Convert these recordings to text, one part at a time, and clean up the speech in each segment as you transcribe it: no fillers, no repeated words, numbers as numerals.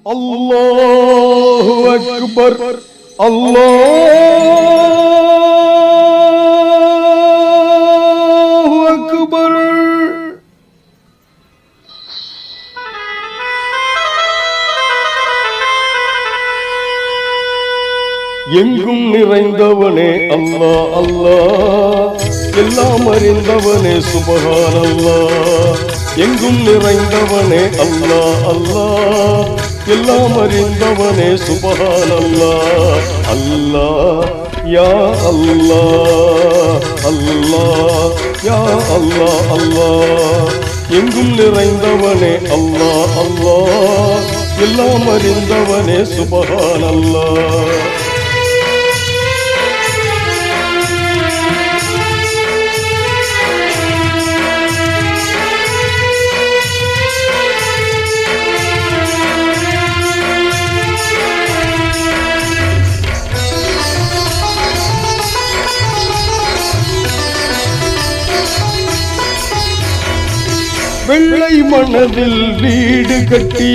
அல்லாஹு அக்பர் அல்லாஹு அக்பர். எங்கும் நிறைந்தவனே அல்லாஹ் அல்லாஹ், எல்லாம் அறிந்தவனே சுப்ஹான் அல்லாஹ். எங்கும் நிறைந்தவனே அல்லாஹ் அல்லாஹ், எல்லாம் அறிந்தவனே சுப்ஹான் அல்லாஹ். அல்லாஹ் யா அல்லாஹ், அல்லாஹ் யா அல்லாஹ் அல்லாஹ். எங்கும் நிறைந்தவனே அல்லாஹ் அல்லாஹ், எல்லாம் அறிந்தவனே சுப்ஹான் அல்லாஹ். வெள்ளை மனதில் வீடு கட்டி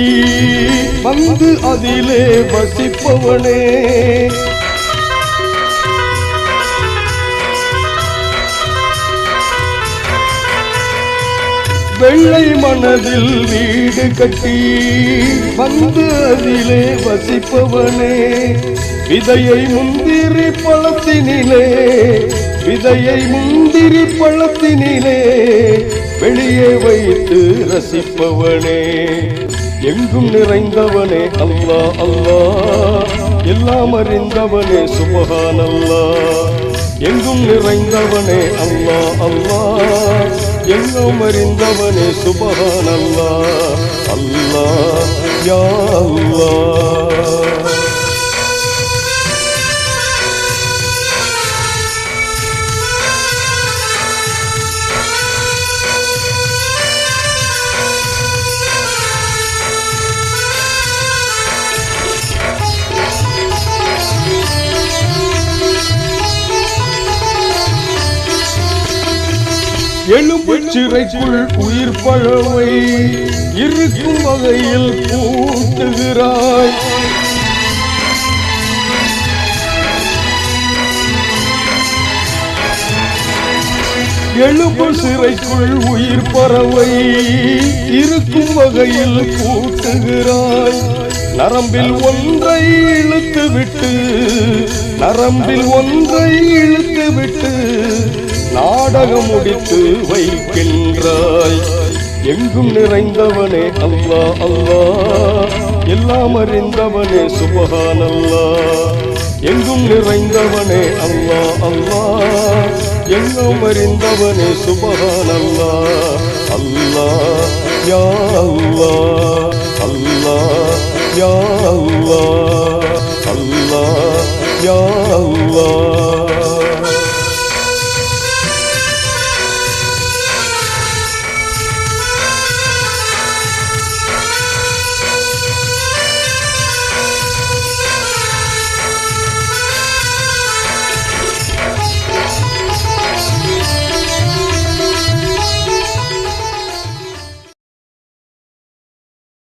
வந்து அதிலே வசிப்பவனே, வெள்ளை மனதில் வீடு கட்டி வந்து அதிலே வசிப்பவனே, விதையை முந்திரி பழத்தினிலே, விதையை முந்திரி பழத்தினிலே வெளியே வைத்து ரசிப்பவனே. எங்கும் நிறைந்தவனே அல்லாஹ் அல்லாஹ், எல்லாம் அறிந்தவனே சுப்ஹான் அல்லாஹ். எங்கும் நிறைந்தவனே அல்லாஹ் அல்லாஹ், எங்கும் அறிந்தவனே சுப்ஹான் அல்லாஹ். அல்லாஹ் யா அல்லாஹ். எலும்பு சிறைக்குள் உயிர் பழவை இருக்கும் வகையில் பூட்டுகிறாய். எலும்பு சிறைக்குள் உயிர் பறவை இருக்கும் வகையில் பூட்டுகிறாய். நரம்பில் ஒன்றை இழுத்து விட்டு, நரம்பில் ஒன்றை இழுத்து விட்டு நாடகம் முடித்து வைக்கின்றாய். எங்கும் நிறைந்தவனே அல்லாஹ் அல்லாஹ், எல்லாம் அறிந்தவனே சுப்ஹான் அல்லாஹ். எங்கும் நிறைந்தவனே அல்லாஹ் அல்லாஹ், எங்கும் அறிந்தவனே சுப்ஹான் அல்லாஹ்.